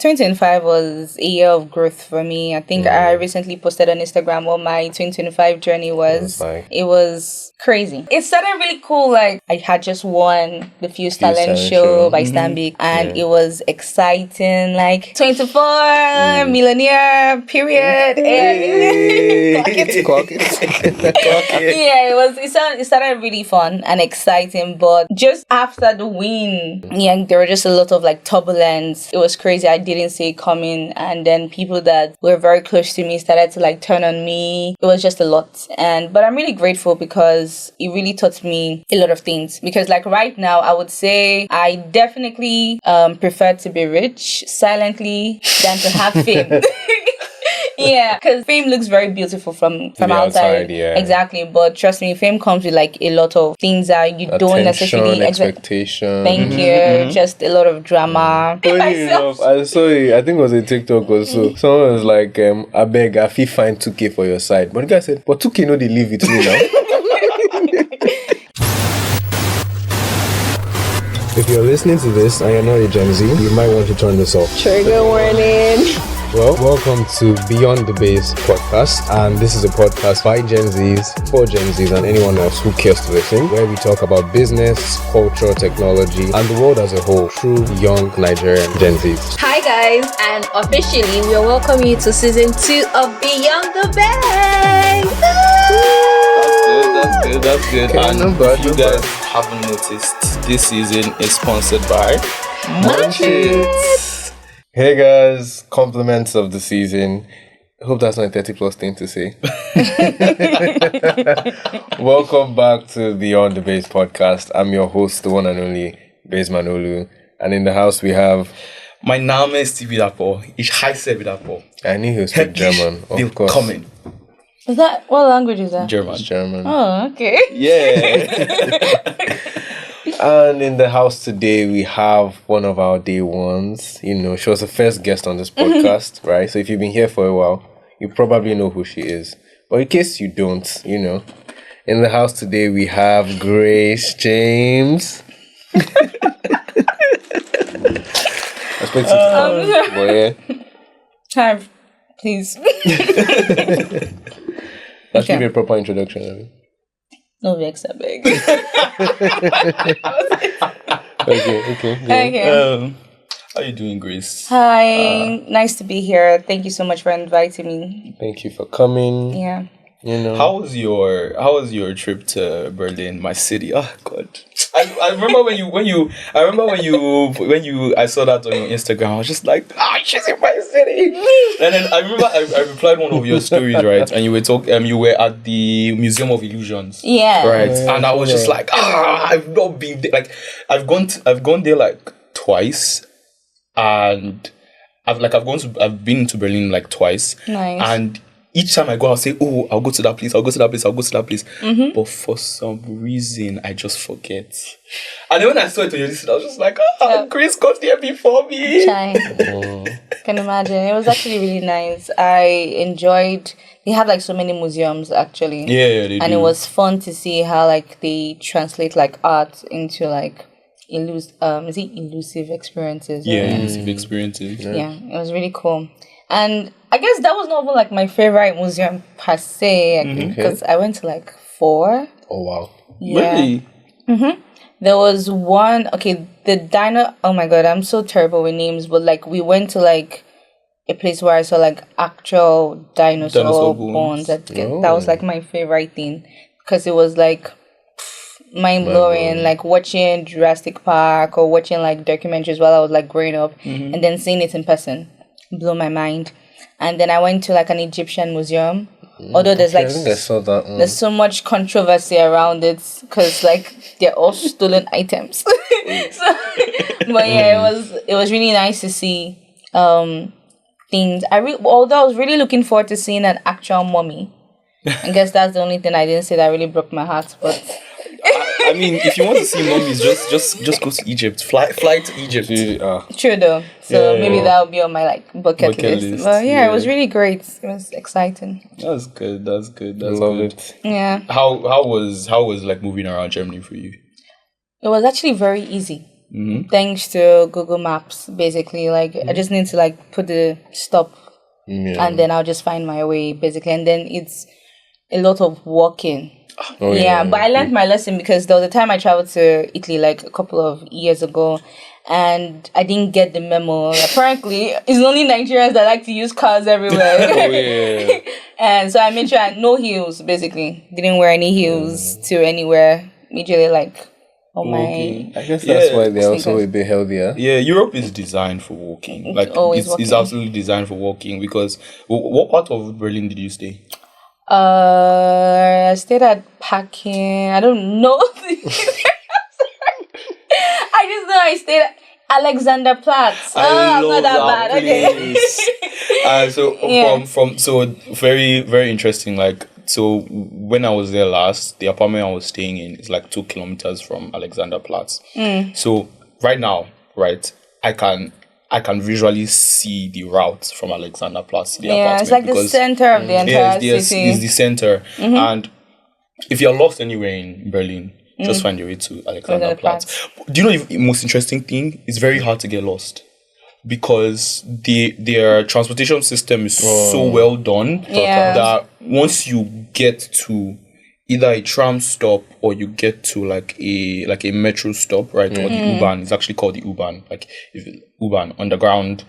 2025 was a year of growth for me. I think I recently posted on Instagram what my 2025 journey was. It was crazy. It started really cool. Like, I had just won the Fuse Talent Show by Stanbic, and it was exciting. Like, 24, millionaire, period. Yeah, it started really fun and exciting, but just after the win, there were just a lot of like turbulence. It was crazy. I didn't see it coming, and then people that were very close to me started to like turn on me. It was just a lot, but I'm really grateful because it really taught me a lot of things. Because like right now, I would say I definitely prefer to be rich silently than to have fame. Yeah, because fame looks very beautiful from outside. Yeah. Exactly, but trust me, fame comes with like a lot of things that you don't necessarily expectation. Thank you. Just a lot of drama. Funny enough, I saw it. I think it was a TikTok also. Someone was like, "I beg, I feel fine 2K for your side," but the guy said, "But 2K, no, they leave it to me now." If you're listening to this and you're not a Gen Z, you might want to turn this off. Trigger warning. Well, welcome to Beyond the Base podcast, and this is a podcast by Gen Zs, for Gen Zs, and anyone else who cares to listen, where we talk about business, culture, technology, and the world as a whole through young Nigerian Gen Zs. Hi guys, and officially we welcome you to season 2 of Beyond the Base. That's good. Okay, and if you guys haven't noticed, this season is sponsored by Munch. Hey guys, compliments of the season. Hope that's not a 30 plus thing to say. Welcome back to Beyond the Base podcast. I'm your host, the one and only Base Manolu. And in the house we have... My Name ist Ibidapo. Ich heiße Ibidapo. I knew he was speak German, of course. Coming. Is that, what language is that? German. It's German. Oh, okay. Yeah. And in the house today, we have one of our day ones. You know, she was the first guest on this podcast, right? So if you've been here for a while, you probably know who she is. But in case you don't, you know, in the house today, we have Grace James. I expect you to Hi, please. That should be a proper introduction, I mean. No vex, I beg. Okay. How are you doing, Grace? Hi, nice to be here. Thank you so much for inviting me. Thank you for coming. Yeah. You know. How was your trip to Berlin, my city? Oh God. I remember when I saw that on your Instagram, I was just like, she's in my city. And then I remember I replied one of your stories, right? And you were at the Museum of Illusions. Yeah. Right. And I was just like, I've not been there. Like I've gone there like twice, and I've been to Berlin like twice. Nice. And each time I go, I'll say, "Oh, I'll go to that place. I'll go to that place. I'll go to that place." Mm-hmm. But for some reason, I just forget. And then when I saw it on your list, I was just like, Grace got there before me. Can imagine. It was actually really nice. I enjoyed. They have like so many museums actually. Yeah, they do. And it was fun to see how like they translate like art into like elusive experiences. Yeah, right? elusive experiences. Yeah, it was really cool. And I guess that was not even like my favorite museum per se, because I went to like 4. Oh wow! Yeah. Really? Mm-hmm. There was one. Okay, the dino. Oh my god, I'm so terrible with names. But like we went to like a place where I saw like actual dinosaur bones. That was like my favorite thing, because it was like mind blowing. Like watching Jurassic Park or watching like documentaries while I was like growing up, and then seeing it in person blew my mind. And then I went to like an Egyptian museum. Although there's like I think I saw that one. There's so much controversy around it because like they're all stolen items. But yeah, it was really nice to see things. Although I was really looking forward to seeing an actual mummy. I guess that's the only thing I didn't say that really broke my heart. But I mean, if you want to see mummies, just go to Egypt. Fly to Egypt. True though. So maybe that'll be on my like bucket list. But yeah, it was really great. It was exciting. That's good. That's Love good. it. Yeah. How was like moving around Germany for you? It was actually very easy. thanks to Google Maps. Basically, like I just need to like put the stop, and then I'll just find my way. Basically, and then it's a lot of walking. But I learned my lesson because there was a time I traveled to Italy like a couple of years ago, and I didn't get the memo. Apparently, it's only Nigerians that like to use cars everywhere. And so I made sure I had no heels, basically. Didn't wear any heels to anywhere. Immediately, like, on my... I guess that's why they're also a bit healthier. Yeah, Europe is designed for walking. Like, it's absolutely designed for walking because... What part of Berlin did you stay? I stayed at Packing. I don't know. I just know I stayed at Alexanderplatz. I'm not that bad. Okay. So very, very interesting. Like, so when I was there last, the apartment I was staying in is like 2 kilometers from Alexanderplatz. So right now, I can visually see the route from Alexanderplatz to the apartment. It's like the center of the entire city. It's the center. And if you're lost anywhere in Berlin, just find your way to Alexanderplatz. Do you know the most interesting thing? It's very hard to get lost because their transportation system is so well done that once you get to either a tram stop or you get to like a metro stop, right? Or the U-Bahn. It's actually called the U-Bahn. Like U-Bahn, underground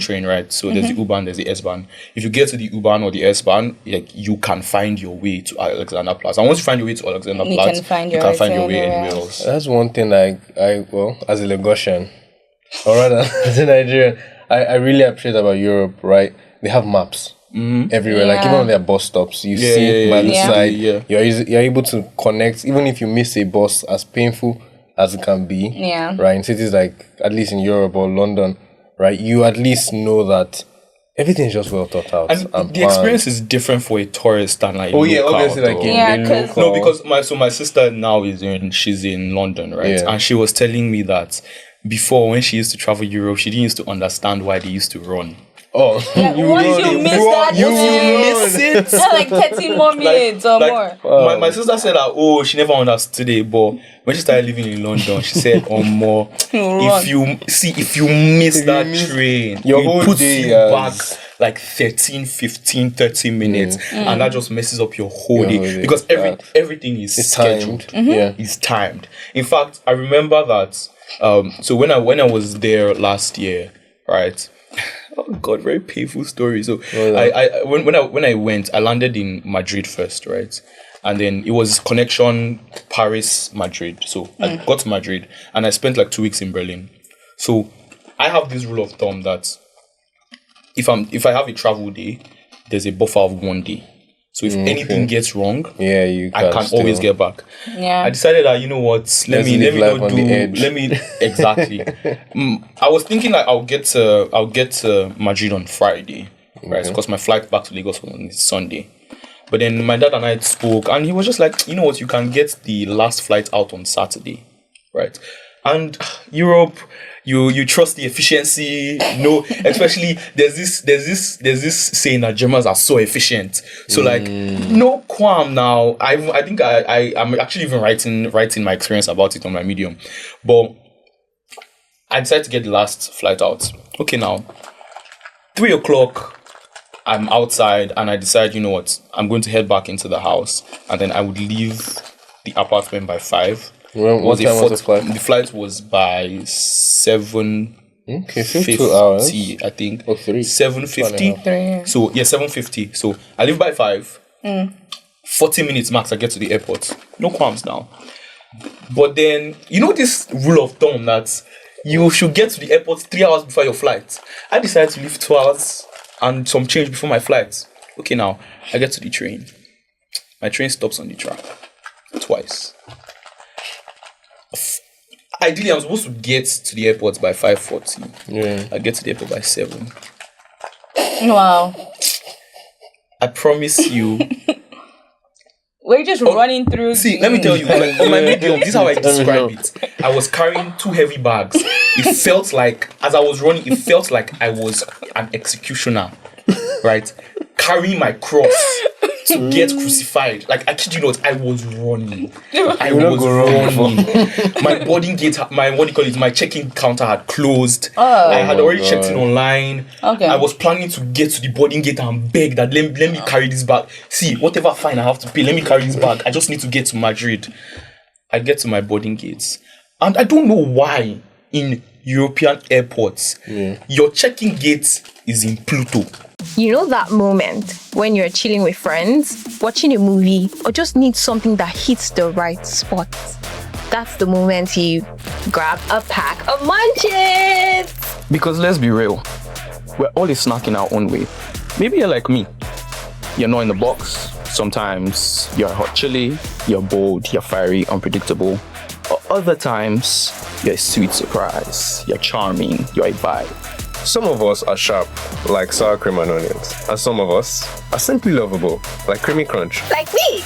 train, right? So there's the U-Bahn, there's the S-Bahn. If you get to the U-Bahn or the S-Bahn, like you can find your way to Alexanderplatz. And once you find your way to Alexanderplatz, you can find your way anywhere else. That's one thing I as a Lagosian, or rather as a Nigerian, I really appreciate about Europe, right? They have maps. Everywhere, like even on their bus stops, you see by the side. You're able to connect, even if you miss a bus, as painful as it can be. Right, in cities like, at least in Europe or London, right, you at least know that everything's just well thought out. And the experience is different for a tourist than like obviously, like no, because my sister now she's in London, right, and she was telling me that before, when she used to travel Europe, she didn't used to understand why they used to run. Once you miss that, you miss it. That's like 30 more minutes or more. My sister said that she never understood it, but when she started living in London, she said, more if you miss that train, it puts you back like 13, 15, 30 minutes, and that just messes up your whole day because everything is scheduled. It's timed. In fact, I remember that so when I was there last year, right? Oh God, very painful story. So when I went, I landed in Madrid first, right? And then it was connection Paris, Madrid. So I got to Madrid and I spent like 2 weeks in Berlin. So I have this rule of thumb that if I have a travel day, there's a buffer of 1 day. So if anything gets wrong, I can always get back. I decided that, you know what, let me exactly. I was thinking like I'll get to Madrid on Friday, right? Because my flight back to Lagos was on Sunday. But then my dad and I spoke, and he was just like, you know what, you can get the last flight out on Saturday, right? And Europe, you trust the efficiency, especially there's this saying that Germans are so efficient. So like no qualm now. I think I'm actually even writing my experience about it on my Medium. But I decided to get the last flight out. Okay, now 3:00 I'm outside and I decide, you know what, I'm going to head back into the house and then I would leave the apartment by 5. What time was the flight? The flight was by 7. Okay, 2 hours. I think. Or 3. 7:50. So 7:50. So I leave by 5. 40 minutes max. I get to the airport. No qualms now. But then you know this rule of thumb that you should get to the airport 3 hours before your flight. I decided to leave 2 hours and some change before my flight. Okay, now I get to the train. My train stops on the track twice. Ideally, I'm supposed to get to the airport by 5:40. I get to the airport by 7. Wow. I promise you. We're just running through. See, let me tell you, like, on my Medium, this is how I describe it. I was carrying 2 heavy bags. It felt like, as I was running, it felt like I was an executioner, right? Carrying my cross. to get crucified. Like, I kid you not, I was running. I was running. My boarding gate, my check-in counter had closed. I had already checked in online. Okay. I was planning to get to the boarding gate and beg that let me carry this bag. See, whatever fine I have to pay, let me carry this bag. I just need to get to Madrid. I get to my boarding gates. And I don't know why in European airports, your check-in gate is in Pluto. You know that moment when you're chilling with friends, watching a movie, or just need something that hits the right spot? That's the moment you grab a pack of Munches! Because let's be real, we're all snacking our own way. Maybe you're like me. You're not in the box. Sometimes you're hot chili, you're bold, you're fiery, unpredictable. Or other times, you're a sweet surprise, you're charming, you're a vibe. Some of us are sharp, like sour cream and onions. And some of us are simply lovable, like creamy crunch. Like me!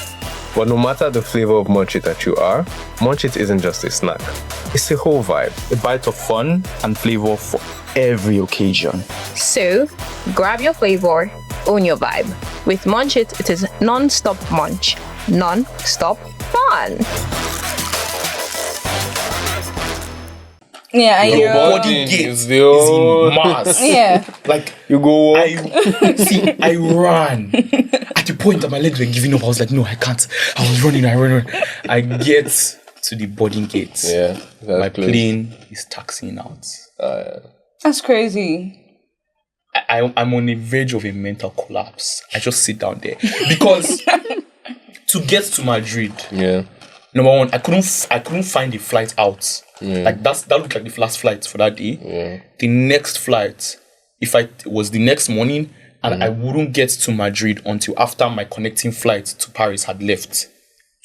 But no matter the flavor of Munch It that you are, Munch It isn't just a snack. It's a whole vibe. A bite of fun and flavor for every occasion. So, grab your flavor, own your vibe. With Munch It is non-stop munch, non-stop fun. Yeah, and Your you're... body gate is the in Mars. Yeah. Like, You go walk. I ran. At the point that my legs were giving up, I was like, no, I can't. I was running. I get to the boarding gate. Yeah. My plane is taxiing out. That's crazy. I'm on the verge of a mental collapse. I just sit down there. Because to get to Madrid, number one, I couldn't find a flight out. Like that looked like the last flight for that day. The next flight, was the next morning, and I wouldn't get to Madrid until after my connecting flight to Paris had left.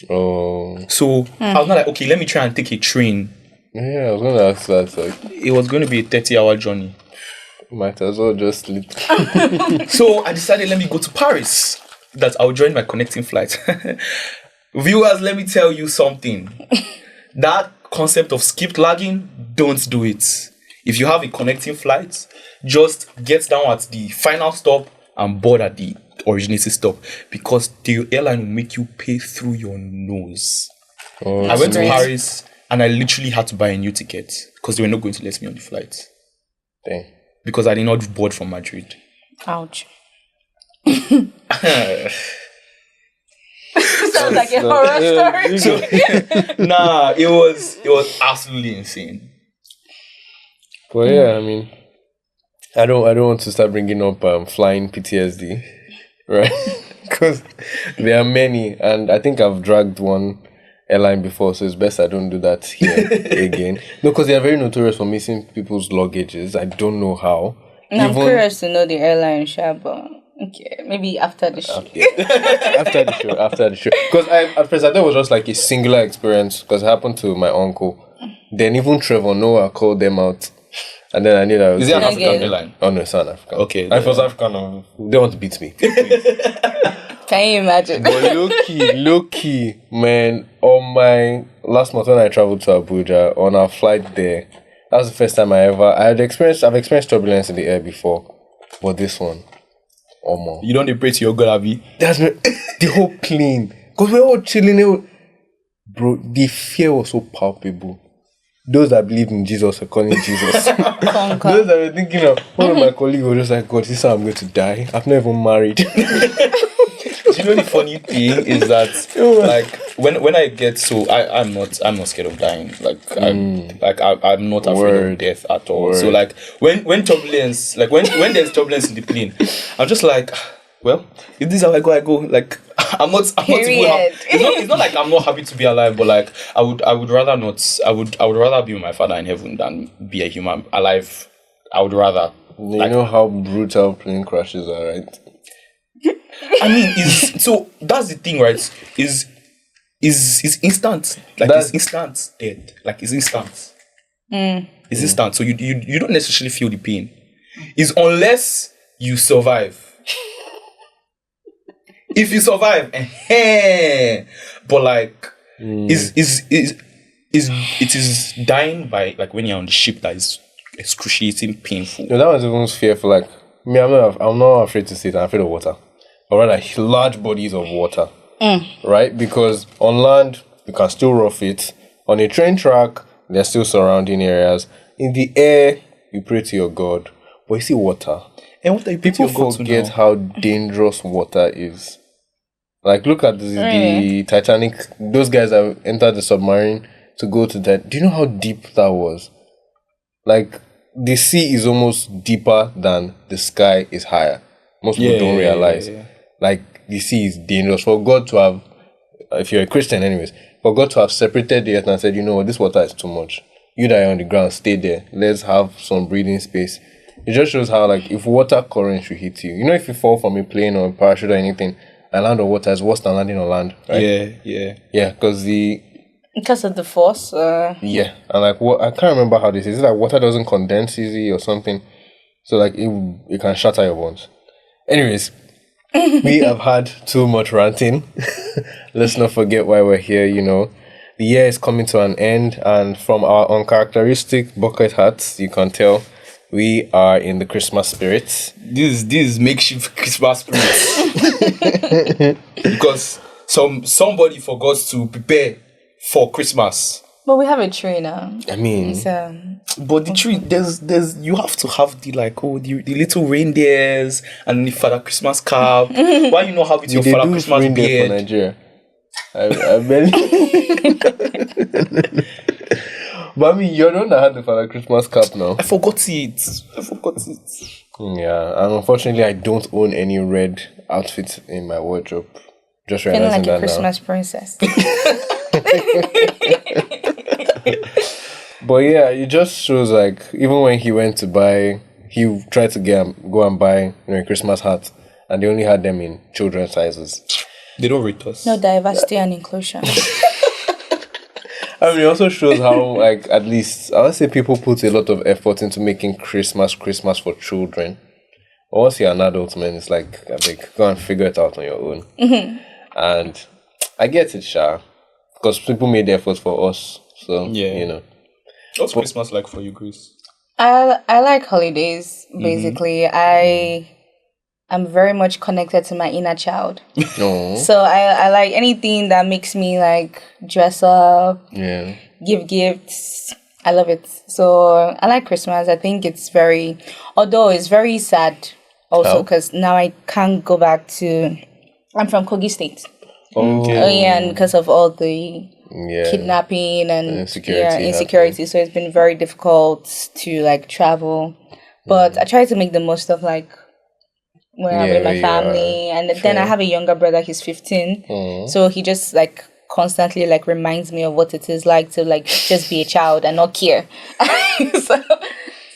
Oh. So I was not like, okay, let me try and take a train. Yeah, I was going to ask that. Like, It was going to be a 30-hour journey. might as well just sleep. So I decided, let me go to Paris. That I'll join my connecting flight. Viewers, let me tell you something. That concept of skip lagging, don't do it. If you have a connecting flight, just get down at the final stop and board at the originating stop, because the airline will make you pay through your nose. I went to Paris and I literally had to buy a new ticket because they were not going to let me on the flight. Dang. Because I did not board from Madrid. Ouch. Sounds like a horror story. Nah, it was absolutely insane. But yeah, I mean, I don't want to start bringing up flying PTSD, right? Because there are many, and I think I've dragged one airline before, so it's best I don't do that here again. No, because they are very notorious for missing people's luggages. I don't know how. I'm curious to know the airline, but okay, maybe after the show. After the show. Because at first I thought it was just like a singular experience, because it happened to my uncle. Then even Trevor Noah called them out. And then I knew that Is it an African airline? Oh no, it's not African. Okay. If it was African, they want to beat me. Can you imagine? But low key, man, on my last month when I traveled to Abuja, on our flight there, that was the first time I've experienced turbulence in the air before. But this one, more. You don't pray to your God, Abby? That's the whole plane. Because we're all chilling. Bro, the fear was so palpable. Those that believed in Jesus were calling Jesus. Those that were thinking of, one of my colleagues was just like, God, this is how I'm going to die. I've never even married. You know the funny thing is that, like, when I get I'm not scared of dying. I'm not afraid of death at all. So like when turbulence, like when there's turbulence in the plane, I'm just like, well, if this is how I go. Like I'm not it's not like I'm not happy to be alive, but like I would rather not. I would rather be with my father in heaven than be a human alive. I would rather. You know how brutal plane crashes are, right? I mean, so that's the thing, right? Is instant. Like it's instant dead. Like it's instant. It's instant. So you don't necessarily feel the pain. It's unless you survive. If you survive, but like it is dying by like when you're on the ship that is excruciating painful. No, that was even fearful. Like me, I'm not afraid to sit. I'm afraid of water. or rather large bodies of water, right? Because on land, you can still rough it. On a train track, there's still surrounding areas. In the air, you pray to your God. But you see water. And what are you People forget how dangerous water is. Like, look at the Titanic. Those guys that entered the submarine to go to that. Do you know how deep that was? Like, the sea is almost deeper than the sky is higher. Most people don't realize. Like, the sea is dangerous. For God to have, if you're a Christian anyways, for God to have separated the earth and said, you know what, this water is too much. You that are on the ground, stay there. Let's have some breathing space. It just shows how, like, if water current should hit you, you know, if you fall from a plane or a parachute or anything, and land on water is worse than landing on land, right? Yeah, because of the force. Yeah, and like, what, I can't remember how this is. Is it like water doesn't condense easy or something? So, like, it can shatter your bones. Anyways, we have had too much ranting. Let's not forget why we're here, you know. The year is coming to an end, and from our uncharacteristic bucket hats, you can tell we are in the Christmas spirit. This is makeshift Christmas spirit. Because somebody forgot to prepare for Christmas. But we have a tree now. I mean, but the tree, there's you have to have the little reindeers and the Father Christmas cap. Why you not have it your Father Christmas beard? For Nigeria. I barely. But I mean, you're the one that had the Father Christmas cap now. I forgot it. Yeah, and unfortunately, I don't own any red outfits in my wardrobe. Just realizing that now. Feeling like a Christmas princess. But yeah, it just shows, like, even when he went to buy, he tried to go and buy, you know, a Christmas hat, and they only had them in children's sizes. They don't rate us. No diversity and inclusion. I mean, it also shows how, like, at least, I would say people put a lot of effort into making Christmas for children. But once you're an adult, man, it's like, go and figure it out on your own. And I get it, Sha. Because people made the effort for us. So, you know. What's Christmas like for you, Grace? I like holidays, basically. I'm very much connected to my inner child. So I like anything that makes me, like, dress up, give gifts. I love it. So I like Christmas. I think although it's very sad also, because now I can't go back I'm from Kogi State. And because of all the kidnapping and insecurity. So it's been very difficult to, like, travel. But I try to make the most of, like, when I'm with my family. And then I have a younger brother, he's 15. So he just, like, constantly, like, reminds me of what it is like to, like, just be a child and not care. so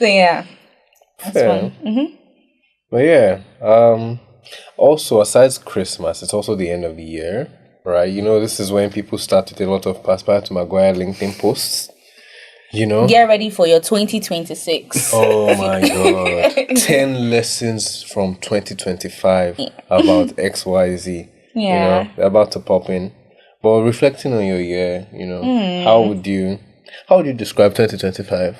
yeah. That's fun. But yeah, also, aside Christmas, it's also the end of the year, right? You know, this is when people start with a lot of Pastor to Maguire LinkedIn posts. You know? Get ready for your 2026. Oh my God. 10 lessons from 2025 about XYZ. Yeah. You know, they're about to pop in. But reflecting on your year, you know, how would you describe 2025?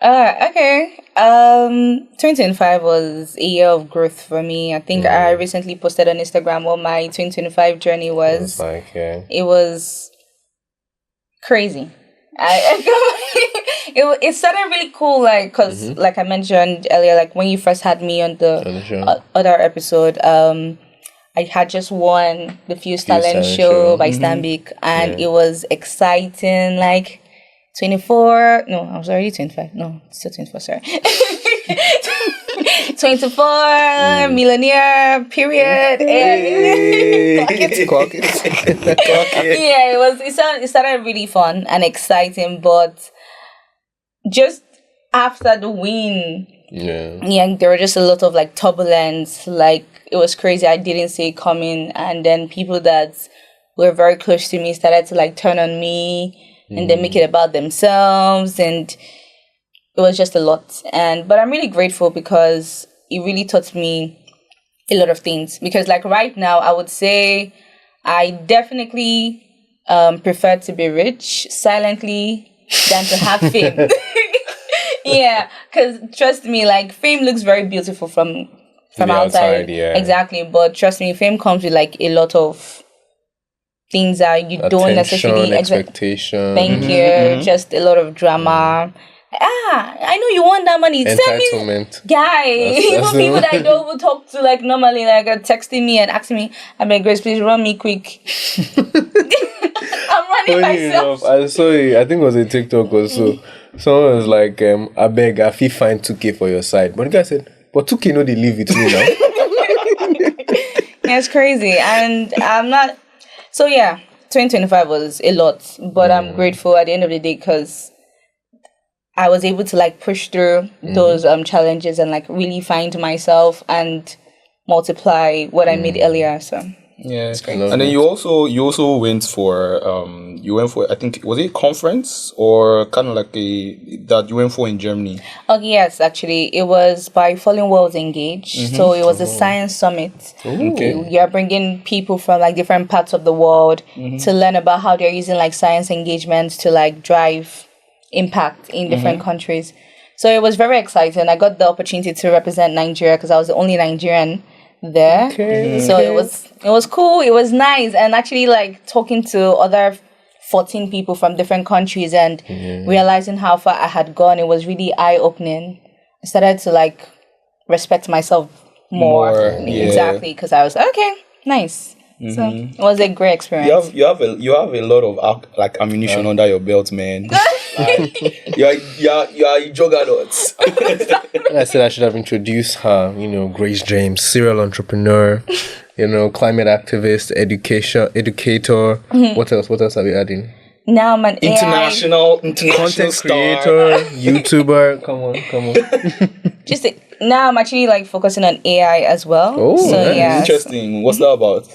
Okay. 2025 was a year of growth for me. I think I recently posted on Instagram what my 2025 journey was. It was crazy. It started really cool, like, because like I mentioned earlier, like when you first had me on the other episode, I had just won the Fuse Talent Show by Stanbic, and it was exciting. Like 24, no, I was already 25. No, still 24. Sorry. 24, millionaire, period. Clock it. Yeah, it started really fun and exciting, but just after the win, there were just a lot of, like, turbulence. Like, it was crazy. I didn't see it coming, and then people that were very close to me started to, like, turn on me and then make it about themselves, and it was just a lot. But I'm really grateful because it really taught me a lot of things. Because, like, right now, I would say I definitely prefer to be rich silently than to have fame. Yeah, because trust me, like, fame looks very beautiful from from The outside. yeah. Exactly. But trust me, fame comes with like a lot of things that you don't necessarily expectation. Thank you. Just a lot of drama. I know you want that money. Send me, guy. Even people that I don't even talk to like normally, like are texting me and asking me, "I mean, Grace, please run me quick." I'm running myself. Enough, I saw it. I think it was a TikTok or so. Someone was like, "I beg, I feel fine 2K for your side," but the guy said, "But 2K no, they live with me now." Yeah, it's crazy, and I'm not. So yeah, 2025 was a lot, but I'm grateful at the end of the day because I was able to like push through those challenges and like really find myself and multiply what I made earlier. So yeah, it's great. And then you also went for I think, was it a conference or kind of like that you went for in Germany? Oh yes, actually it was by Fallen Worlds Engage. So it was a science summit. Okay. You're bringing people from like different parts of the world to learn about how they're using like science engagements to like drive impact in different countries. So it was very exciting. I got the opportunity to represent Nigeria because I was the only Nigerian there. So it was cool. It was nice, and actually like talking to other 14 people from different countries and realizing how far I had gone. It was really eye-opening. I started to like respect myself more. Exactly, because I was okay, nice. So it was a great experience. You have a lot of like ammunition under your belt, man. Like, you are a juggernaut. I said I should have introduced her. Grace James, serial entrepreneur. Climate activist, educator. What else are we adding? Now I'm an international content star. creator, YouTuber. Come on. Now I'm actually like focusing on AI as well. Oh, so nice. yeah. Interesting. What's that about?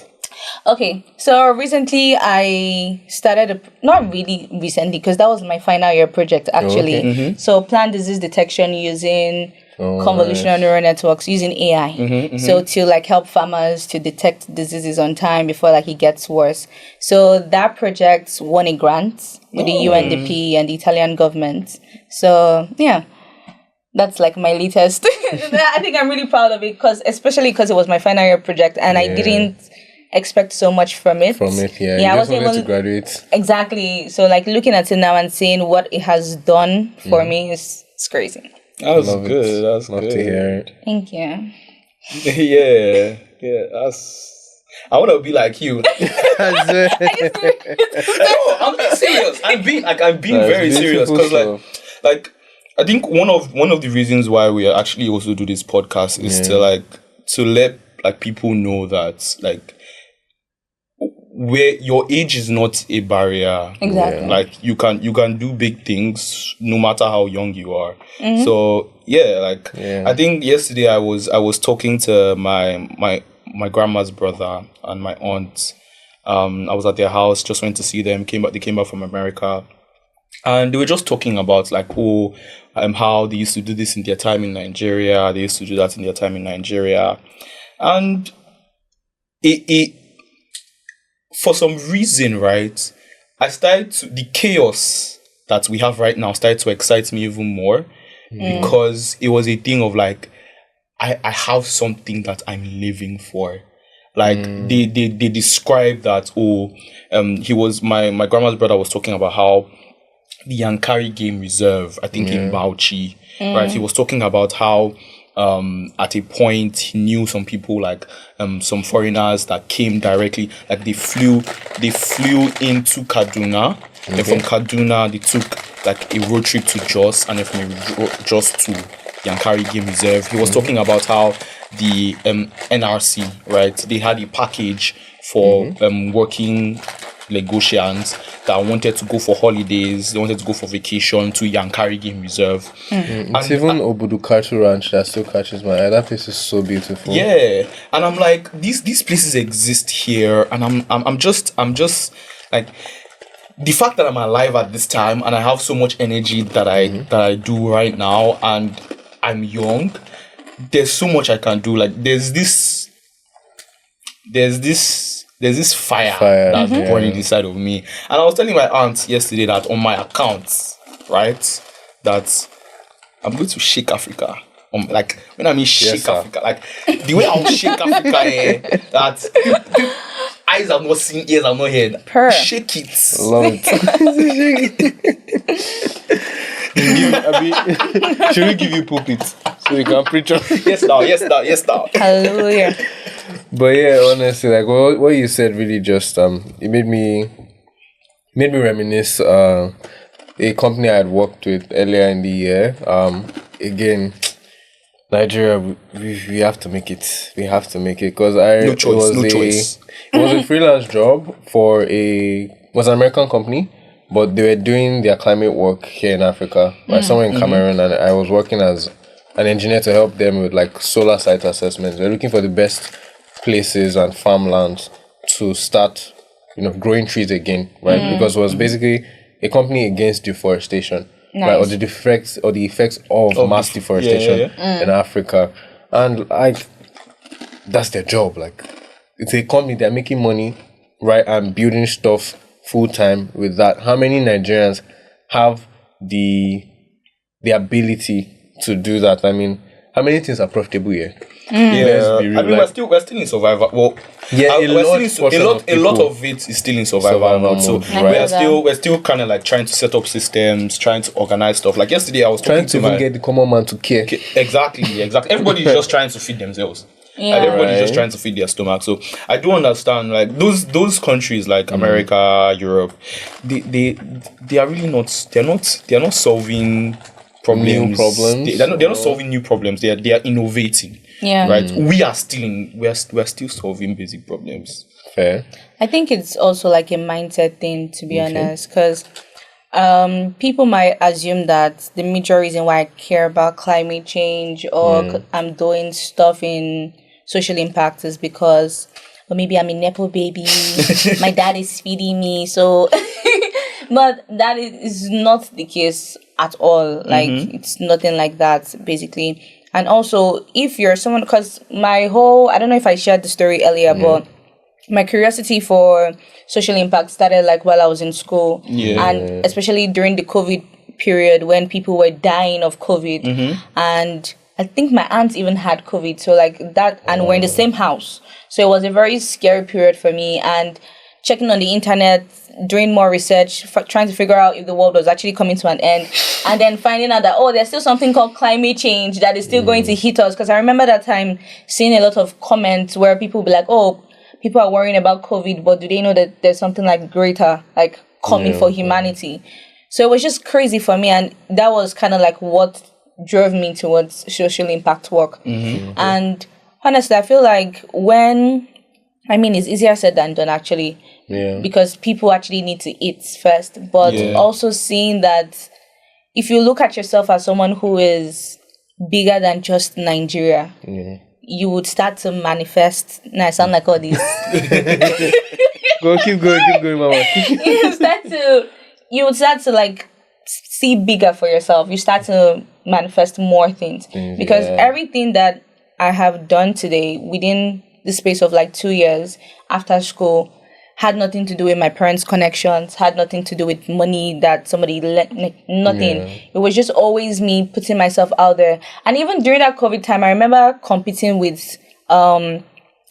Okay, so recently I started, not really recently, because that was my final year project actually. Okay. So plant disease detection using convolutional neural networks, using AI. So to like help farmers to detect diseases on time before like it gets worse. So that project won a grant with the UNDP and the Italian government. So yeah. That's like my latest. I think I'm really proud of it especially because it was my final year project and I didn't expect so much from it. Yeah, I wasn't able to graduate. Exactly. So like looking at it now and seeing what it has done for me is crazy. That's good. That's Love good to hear it. Thank you. Yeah. I want to be like you. No, I'm being serious. I'm being very serious because like I think one of the reasons why we actually also do this podcast is to let like people know that like where your age is not a barrier. Exactly. Like you can do big things no matter how young you are. So I think yesterday I was talking to my grandma's brother and my aunt. I was at their house, just went to see them. They came back from America, and they were just talking about like how they used to do this in their time in Nigeria. They used to do that in their time in Nigeria, and it for some reason, right? The chaos that we have right now started to excite me even more because it was a thing of like, I have something that I'm living for. Like they described that, he was my grandma's brother was talking about how the Yankari Game Reserve, I think in Bauchi, right? He was talking about how at a point he knew some people like some foreigners that came directly, like they flew into Kaduna, and from Kaduna they took like a road trip to Jos, and then from Jos to Yankari Game Reserve. He was talking about how the NRC, right, they had a package for working Lagosians that wanted to go for holidays, they wanted to go for vacation to Yankari Game Reserve. It's even Obudukatu Ranch that still catches my eye. That place is so beautiful. Yeah, and I'm like, these places exist here, and I'm just like, the fact that I'm alive at this time and I have so much energy that I do right now, and I'm young. There's so much I can do. Like there's this fire that's burning inside of me. And I was telling my aunt yesterday that on my account, right, that I'm going to shake Africa like when I mean shake sir. Africa, like the way I'll shake Africa, that eyes have not seen, ears have not heard. Shake it. Love it. Should we give you pulpit so you can preach on? Yes, now. Hallelujah. But yeah, honestly, like what you said really just it made me reminisce a company I had worked with earlier in the year. Again, Nigeria, we have to make it. We have to make it because no choice. It was a freelance job for an American company, but they were doing their climate work here in Africa, like somewhere in Cameroon, and I was working as an engineer to help them with like solar site assessments. We're looking for the best places and farmlands to start, growing trees again, right? Because it was basically a company against deforestation, right? Or the effects of mass deforestation in Africa, and like that's their job. Like it's a company, they're making money, right, and building stuff full time with that. How many Nigerians have the ability to do that? I mean, how many things are profitable here? Yeah, I mean, we're still in survival. Well, yeah, a lot of it is still in survival mode. So we're still kind of like trying to set up systems, trying to organize stuff. Like yesterday, I was trying to even get the common man to care. Exactly. Everybody's just trying to feed themselves. Yeah. Like everybody's just trying to feed their stomach. So I do understand, like those countries like America, Europe, they are really not. They're not solving problems. New problems. They're not solving new problems. They are innovating. Yeah. Right. We are still solving basic problems. Fair. I think it's also like a mindset thing, to be honest, because people might assume that the major reason why I care about climate change or I'm doing stuff in social impact is because, or maybe I'm a Nepo baby, my dad is feeding me, so but that is not the case at all. Like it's nothing like that, basically. And also, if you're someone, because I don't know if I shared the story earlier, but my curiosity for social impact started like while I was in school. Yeah. And especially during the COVID period when people were dying of COVID. And I think my aunt even had COVID. So like that, and we're in the same house. So it was a very scary period for me. And checking on the internet, doing more research, trying to figure out if the world was actually coming to an end, and then finding out that, there's still something called climate change that is still going to hit us. Because I remember that time seeing a lot of comments where people would be like, people are worrying about COVID, but do they know that there's something like greater, like coming for humanity? So it was just crazy for me, and that was kind of like what drove me towards social impact work. And honestly, I feel like it's easier said than done, actually. Yeah. Because people actually need to eat first. But also seeing that if you look at yourself as someone who is bigger than just Nigeria, you would start to manifest. Now I sound like all these. Keep going, mama. You would start to like see bigger for yourself. You start to manifest more things. Because everything that I have done today within the space of like 2 years after school had nothing to do with my parents' connections, had nothing to do with money that somebody nothing. It was just always me putting myself out there. And even during that COVID time, I remember competing with, there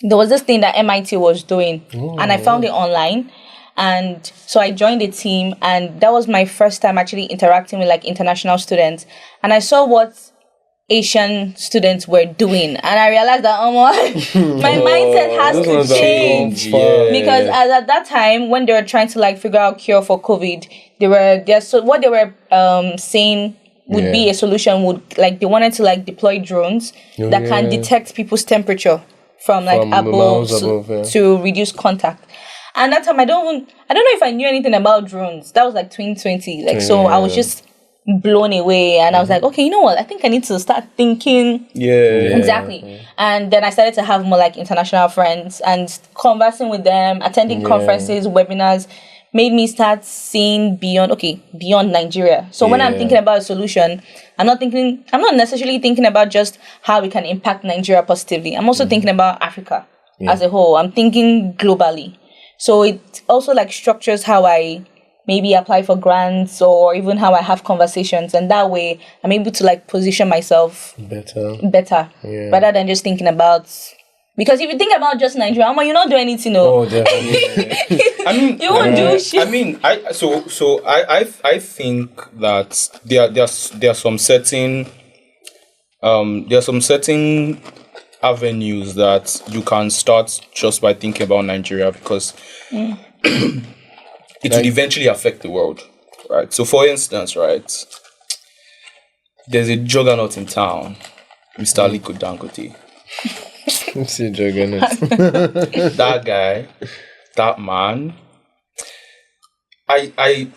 was this thing that MIT was doing, and I found it online. And so I joined the team, and that was my first time actually interacting with like international students. And I saw what Asian students were doing, and I realized that my mindset has to change, because at that time when they were trying to like figure out cure for COVID, what they were saying would be a solution would like they wanted to like deploy drones that can detect people's temperature from like above to reduce contact. And that time I don't know if I knew anything about drones. That was like 2020, so I was just blown away, and I was like, okay, you know what, I think I need to start thinking exactly. And then I started to have more like international friends, and conversing with them, attending conferences, webinars, made me start seeing beyond Nigeria. So when I'm thinking about a solution, I'm not necessarily thinking about just how we can impact Nigeria positively. I'm also thinking about Africa as a whole. I'm thinking globally. So it also like structures how I maybe apply for grants, or even how I have conversations, and that way I'm able to like position myself better rather than just thinking about, because if you think about just Nigeria, you don't do anything. Oh, definitely. I mean, you won't do shit. I mean, I think that there are some certain avenues that you can start just by thinking about Nigeria, because it will eventually affect the world, right? So, for instance, right, there's a juggernaut in town, Mr. Aliko Dangote. See juggernaut. That guy, that man. I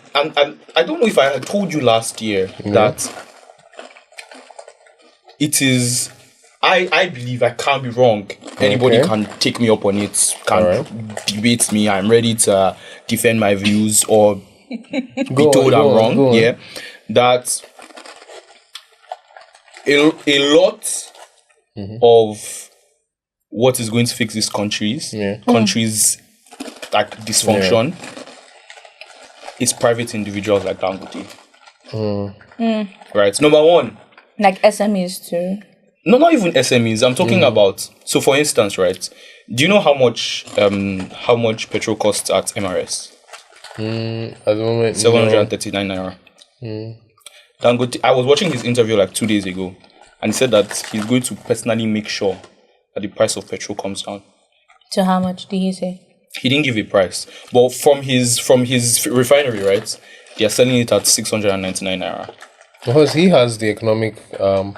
don't know if I had told you last year that it is. I believe, I can't be wrong. Anybody can take me up on it, debate me. I'm ready to defend my views or be told I'm wrong. Yeah, that a lot of what is going to fix these countries like dysfunction is private individuals like Dangote. Right. Number one, like SMEs too. No, not even SMEs. I'm talking about. So, for instance, right? Do you know how much petrol costs at MRS? At the moment, 739 naira. Dangote. I was watching his interview like 2 days ago, and he said that he's going to personally make sure that the price of petrol comes down. So, how much did he say? He didn't give a price, but from his refinery, right? They are selling it at 699 naira. Because he has the economic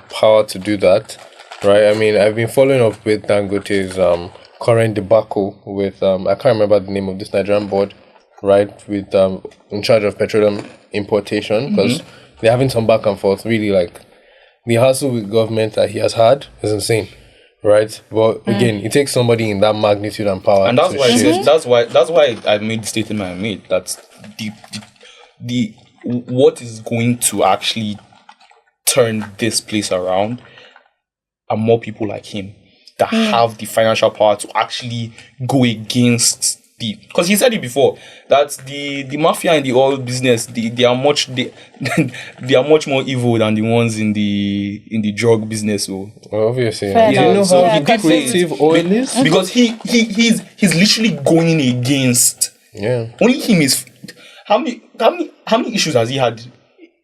power to do that, right? I mean, I've been following up with Dangote's current debacle with I can't remember the name of this Nigerian board, right? With in charge of petroleum importation, because they're having some back and forth. Really, like the hassle with government that he has had is insane, right? But again, it takes somebody in that magnitude and power, and that's why that's why I made the statement I made, that the what is going to actually turn this place around are more people like him that have the financial power to actually go against because he said it before that the mafia in the oil business they are much more evil than the ones in the drug business. So obviously, you know how creative oil is, because he's literally going against. Only him is. How many issues has he had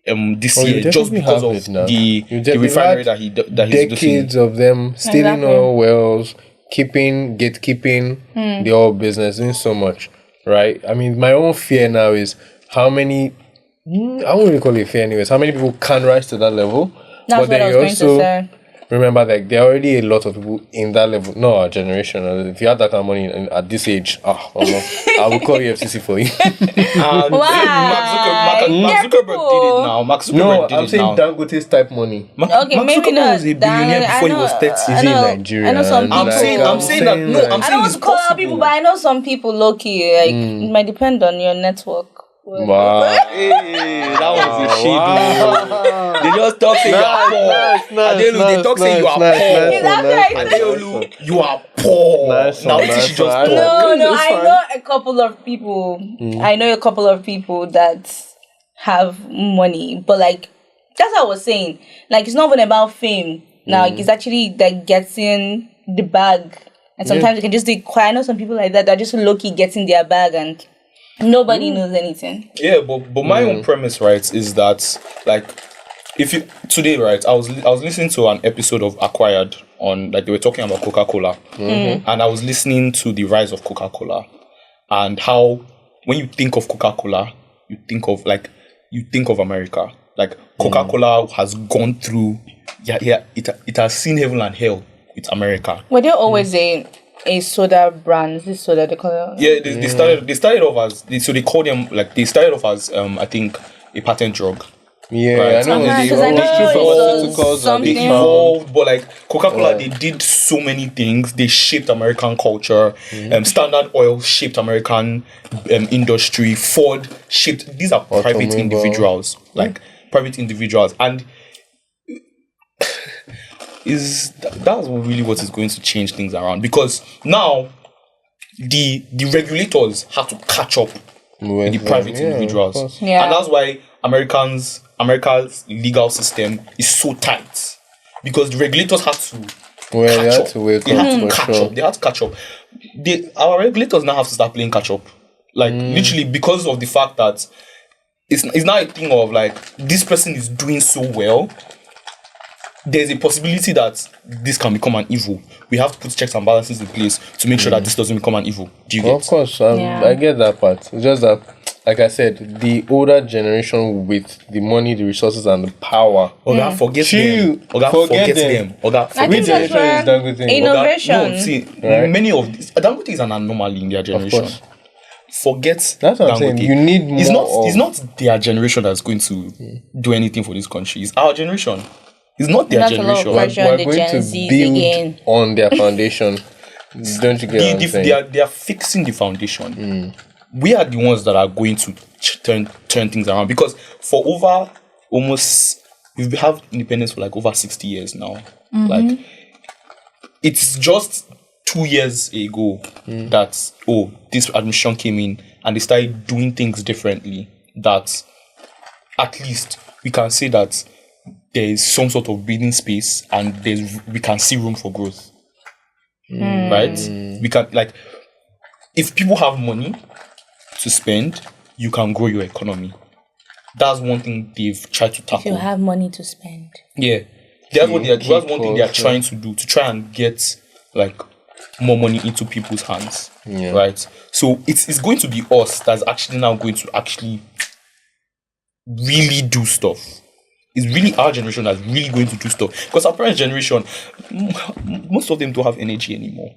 this year just because of the refinery that he's decades of them stealing oil wells, gatekeeping the oil business, doing so much, right? I mean, my own fear now is how many, I won't really call it fear anyways, how many people can rise to that level. That's what I was going to say. Remember, like, there are already a lot of people in that level. No, our generation. If you had that kind of money at this age, I will call FCC for you. Mark Zuckerberg did it now. Mark Zuckerberg did it now. I'm saying Dangote's type money. Okay, Mark maybe Zuckerberg not. was a billionaire before he was 30. Is he in Nigeria? I know some people. I'm saying that. No, I'm I saying don't it's call out possible. people, but I know some people low-key. Like, it might depend on your network. Wow. Hey, that was a shade. They just talk say you are poor. Adelu, they talk say you are poor. Adelu, you are poor. Now she just talk. No, I know a couple of people. I know a couple of people that have money, but like that's what I was saying. Like, it's not even about fame. Now it's actually like getting the bag, and sometimes you can just do it quiet. I know some people like that just low-key getting their bag and nobody knows anything. Yeah, but my own premise, right, is that like if you today, right, I was listening to an episode of Acquired on, like, they were talking about Coca-Cola, and I was listening to the rise of Coca-Cola and how when you think of Coca-Cola, you think of America. Like, Coca-Cola has gone through, it has seen heaven and hell with America. Were there always a soda brand? This soda they call it? Yeah, they started off as, so they call them, like, they started off as I think a patent drug. Yeah, right. I know. They evolved, but like Coca-Cola, they did so many things. They shaped American culture. Standard Oil shaped American industry. Ford shaped. These are private individuals, and that's really what is going to change things around, because now the regulators have to catch up the private individuals. And that's why America's legal system is so tight. Because the regulators had to catch up. They had to catch up. Our regulators now have to start playing catch up. Like, literally, because of the fact that it's not a thing of, like, this person is doing so well, there's a possibility that this can become an evil. We have to put checks and balances in place to make sure that this doesn't become an evil. Do you get? Of course, I get that part. It's just that, like I said, the older generation with the money, the resources, and the power. Forget them. Which generation is Dangote? Innovation. Many of these Dangote is an anomaly in their generation. Forget that's what I'm saying. You need more. It's not their generation that's going to do anything for this country. It's our generation. It's not their generation. We're going to build on their foundation. Don't you get what I'm saying? They are fixing the foundation. We are the ones that are going to turn things around, because for over we've had independence for like over 60 years now. Like, it's just 2 years ago that this administration came in and they started doing things differently, that at least we can say that there is some sort of breathing space and we can see room for growth. Right? We can, like, if people have money to spend, you can grow your economy. That's one thing they've tried to tackle. If you have money to spend. Yeah. That's one thing they are trying to do, to try and get, like, more money into people's hands. Right? So it's going to be us that's actually now going to actually really do stuff. It's really our generation that's really going to do stuff. Because our parents' generation, most of them don't have energy anymore.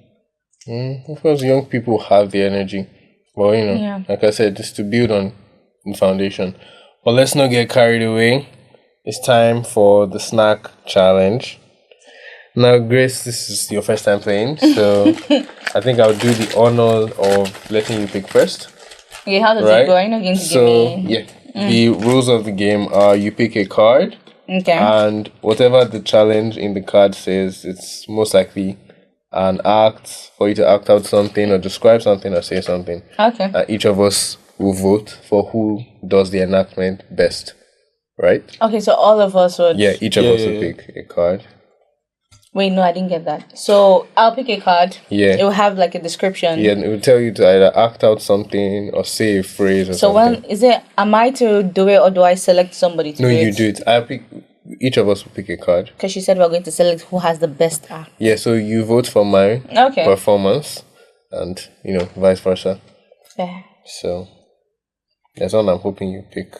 Of course, young people have the energy. Well, like I said, just to build on the foundation. But let's not get carried away. It's time for the snack challenge. Now, Grace, this is your first time playing, so I think I'll do the honor of letting you pick first. Okay, how does it go? Are you not going to give me... The rules of the game are you pick a card. Okay. And whatever the challenge in the card says, it's most likely an act, for you to act out something or describe something or say something. Okay. Each of us will vote for who does the enactment best. Right? Okay, so all of us would... Yeah, each of us will pick a card. Wait, no, I didn't get that. So I'll pick a card. Yeah. It will have like a description. Yeah, it will tell you to either act out something or say a phrase or something. So am I to do it or do I select somebody to do it? No, you do it. Each of us will pick a card. Because she said we're going to select who has the best act. Yeah, so you vote for my performance and, vice versa. Fair. So that's all I'm hoping you pick.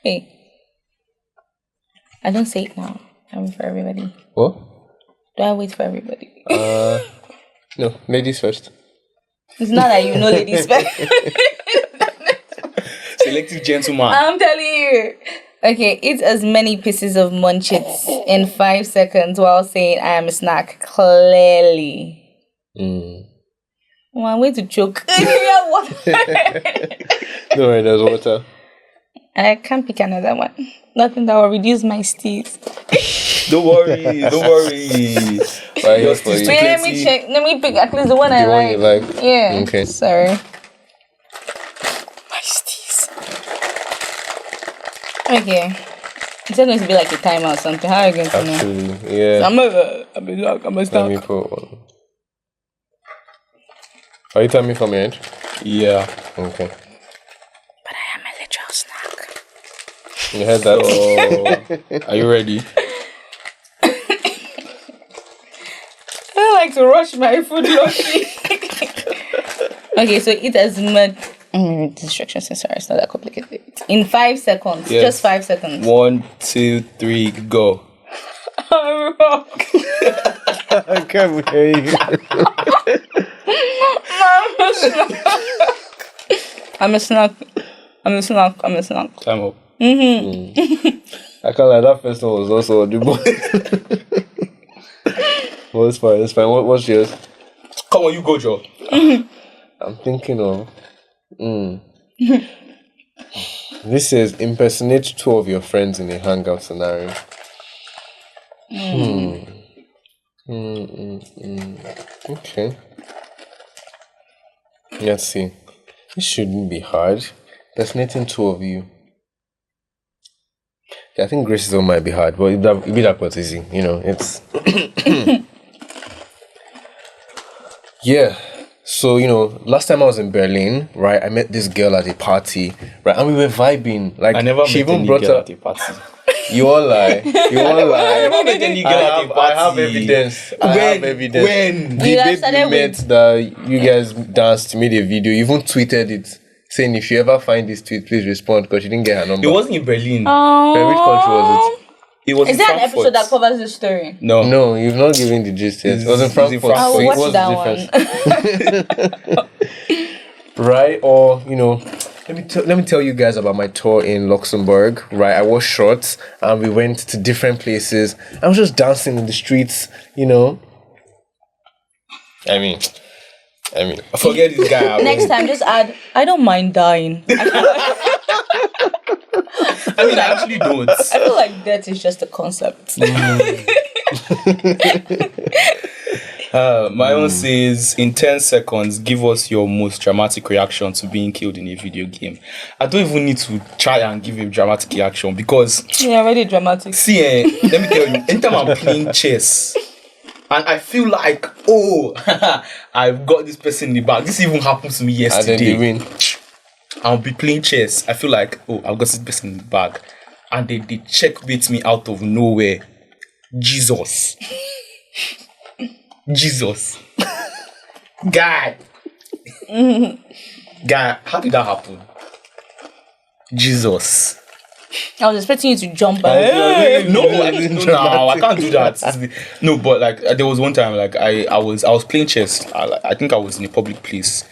Wait. I don't say it now. I wait for everybody. What? Do I wait for everybody? No, ladies first. It's not that you know ladies first. Selective gentleman. I'm telling you. Okay, eat as many pieces of Munchits in 5 seconds while saying I am a snack clearly. One way to choke. No worry, there's water. I can't pick another one. Nothing that will reduce my steez. Don't worry. Right, wait, let me check. Let me pick at least the one I like. You like. Yeah. Okay. Sorry. My steez. Okay. It's going to be like a timer or something. How are you going to know? Actually, yeah. I'm a Let me put one. Are you telling me from your end? Yeah. Okay. But I am a literal snack. You heard that? Are you ready? I like to rush my food, Lucky. Okay, so eat as much. Distractions. Sorry, it's not that complicated. In 5 seconds. Yes. Just 5 seconds. 1, 2, 3, go. I'm wrong. I can't hear you. I'm a snack. Time up. I can't lie, that first one was also audible. Well, it's fine. What's yours? Come on, you go, Joe. I'm thinking of... This says, impersonate 2 of your friends in a hangout scenario. Okay. Let's see. It shouldn't be hard. Designating two of you. Yeah, I think Grace's one might be hard, but Ibidapo easy. You know, it's yeah. So, you know, last time I was in Berlin, right, I met this girl at a party, right, and we were vibing. Like, I never she met even any brought girl her. at a party. You all lie. You all lie. I never met any girl at a party. I have evidence. I have evidence. When? The You babe started you met that you guys danced, made a video, you even tweeted it, saying if you ever find this tweet, please respond, because you didn't get her number. It wasn't in Berlin. Wait, which country was it? It was Is in there an Frankfurt. episode that covers the story? No. No, you've not given the gist yet. It was in Frankfurt. I'll So watch what's that the difference? Right? Or, you know, let me tell you guys about my tour in Luxembourg, right? I wore shorts and we went to different places. I was just dancing in the streets, you know. I mean, Forget this guy. Next time, just add, I don't mind dying. I mean, I actually don't. I feel like death is just a concept. My own says, in 10 seconds, give us your most dramatic reaction to being killed in a video game. I don't even need to try and give a dramatic reaction because, Yeah, very dramatic. see, let me tell you, anytime I'm playing chess, and I feel like, oh, I've got this person in the back. This even happened to me and then they yesterday. win. I'll be playing chess. I feel like, oh, I've got this person in the bag. And they checkmate me out of nowhere. Jesus. Jesus. Guy. Guy, how did that happen? Jesus. I was expecting you to jump. No, I can't do that. No, but like there was one time like I was playing chess. I think I was in a public place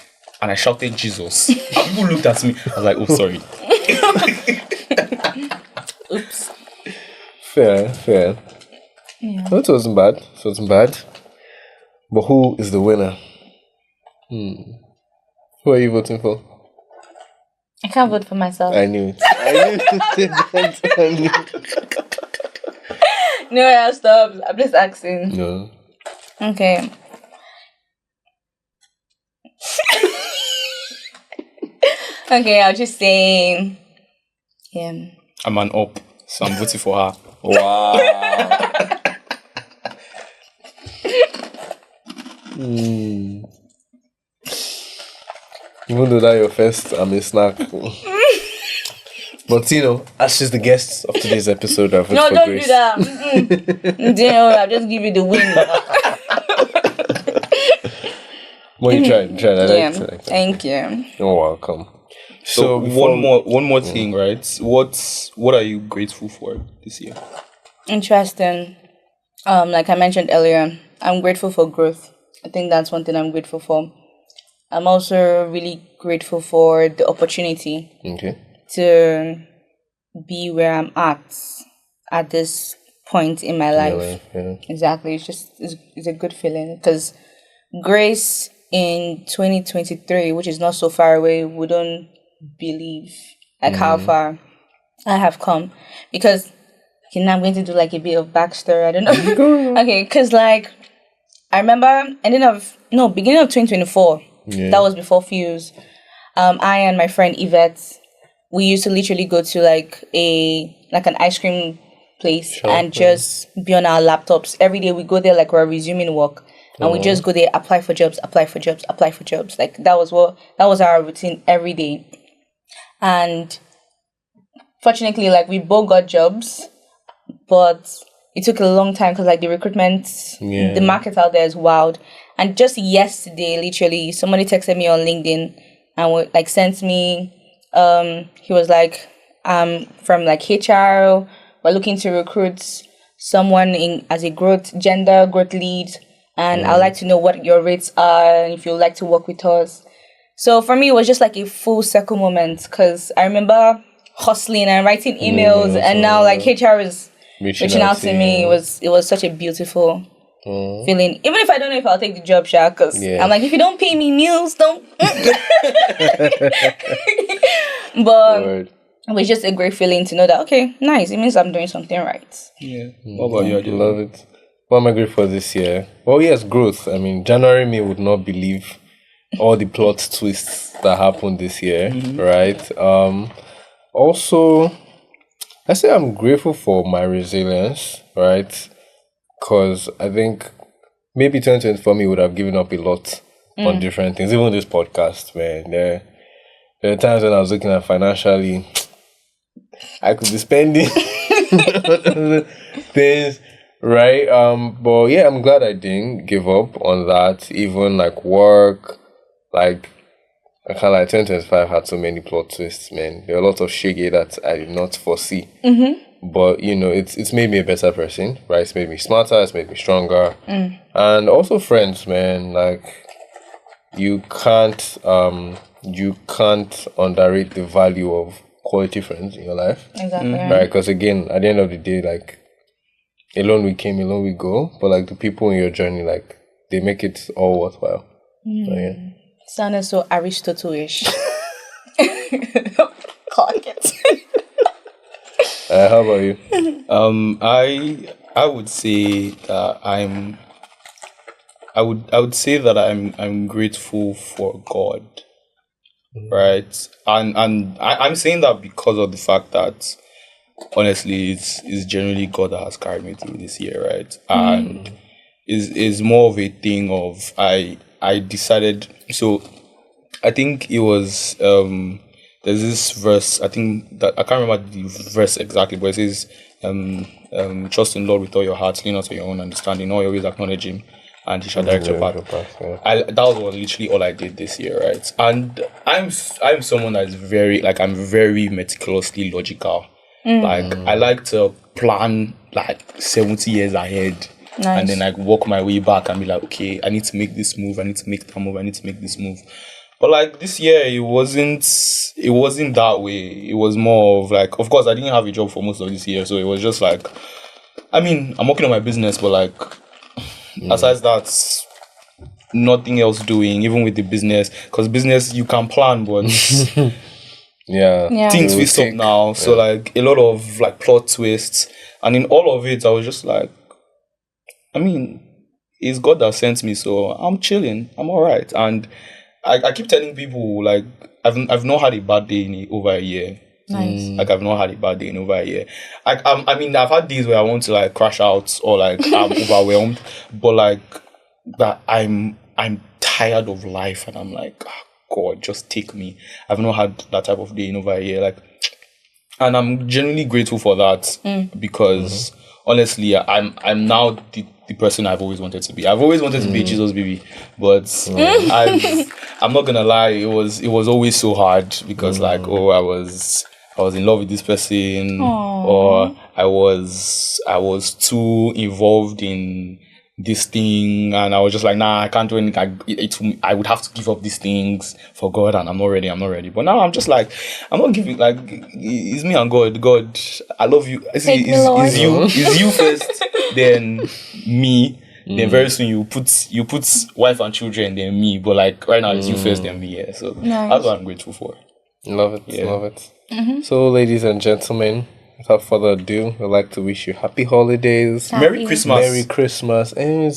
and I shouted Jesus. And people looked at me. I was like, oh, sorry. Oops. Fair. Yeah. Well, it wasn't bad. But who is the winner? Who are you voting for? I can't vote for myself. I knew it. I knew it. No, stop. I'm just asking. No. Okay. Okay, I'll just say, yeah. I'm an up, so I'm voting for her. Wow. Even though that your first, I'm a snack. But you know, as she's the guest of today's episode, I vote No, for don't Grace. do that. I'll just give you the win. Well, you tried. Yeah, I like that. thank you. You're welcome. So before- one more thing, right? What are you grateful for this year? Interesting. Like I mentioned earlier, I'm grateful for growth. I think that's one thing I'm grateful for. I'm also really grateful for the opportunity Okay. to be where I'm at this point in my life. Yeah. Exactly. It's a good feeling because Grace in 2023, which is not so far away, wouldn't believe like how far I have come. Because now I'm going to do like a bit of backstory. I don't know. Okay, because like I remember beginning of 2024. Yeah. That was before Fuse. I and my friend Yvette, we used to literally go to like an ice cream place and just be on our laptops every day. We go there like we're resuming work, and we just go there, apply for jobs. Like that was our routine every day. And fortunately, like we both got jobs, but it took a long time because like the recruitment, the market out there is wild. And just yesterday, literally, somebody texted me on LinkedIn and sent me. He was like, from like HR, we're looking to recruit someone as a gender growth lead, and I'd like to know what your rates are and if you'd like to work with us. So for me, it was just like a full circle moment because I remember hustling and writing emails, and now like HR is reaching out to me. It was such a beautiful feeling. Even if I don't know if I'll take the job, Sha, because I'm like, if you don't pay me meals, don't. But it was just a great feeling to know that, okay, nice. It means I'm doing something right. Yeah. What about you? Love it. What am I grateful for this year? Well, yes, growth. I mean, January me would not believe all the plot twists that happened this year, right? Also, I say I'm grateful for my resilience, right? Because I think maybe 2024 me would have given up a lot on different things. Even this podcast, man. There are times when I was looking at financially, I could be spending things, right? But yeah, I'm glad I didn't give up on that. Even like work, like I can't lie, 2025 had so many plot twists, man. There are a lot of shiggy that I did not foresee. But you know, it's made me a better person, right? It's made me smarter, it's made me stronger. And also friends, man. Like you can't underrate the value of quality friends in your life. Exactly. Right? Because again, at the end of the day, like alone we came, alone we go. But like the people in your journey, like they make it all worthwhile. So, yeah. Sounded so Aristotle-ish. Clock it. How about you? I would say that I would say that I'm grateful for God, right? And I'm saying that because of the fact that honestly it's generally God that has carried me through this year, right? And is more of a thing of I decided. So I think it was there's this verse, I think that I can't remember the verse exactly, but it says trust in the Lord with all your heart, lean not on your own understanding, all your ways acknowledge him and he shall direct your path. That was literally all I did this year, right? And I'm someone that is I'm very meticulously logical. Like I like to plan like 70 years ahead. Nice. And then like walk my way back and be like, okay, I need to make this move, I need to make that move, I need to make this move. But like this year it wasn't that way. It was more of like, of course I didn't have a job for most of this year, so it was just like, I mean, I'm working on my business, but like aside that, nothing else doing, even with the business, because business you can plan, but things we stop now. So like a lot of like plot twists, and in all of it I was just like, I mean, it's God that sent me, so I'm chilling, I'm all right. And I keep telling people, like, I've not had a bad day in over a year. Nice. Like, I've not had a bad day in over a year. I mean, I've had days where I want to, like, crash out or, like, I'm overwhelmed. But, like, that I'm tired of life and I'm like, oh, God, just take me. I've not had that type of day in over a year. Like, and I'm genuinely grateful for that because, honestly, I'm now the person I've always wanted to be. I've always wanted to be a Jesus baby, but I'm not gonna lie, it was always so hard because like I was in love with this person. Aww. Or I was too involved in this thing and I was just like, nah, I can't do anything. I would have to give up these things for God and I'm not ready. But now I'm just like, I'm not giving, like, it's me and God, I love you. It's you first, then me, then very soon you put wife and children, then me, but like right now it's you first, then me. Yeah, so that's what I'm grateful for. Love it. So ladies and gentlemen, without further ado, I'd like to wish you happy holidays. Merry Christmas. And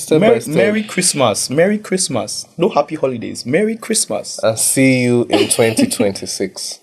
Merry Christmas. No happy holidays. Merry Christmas. And see you in 2026.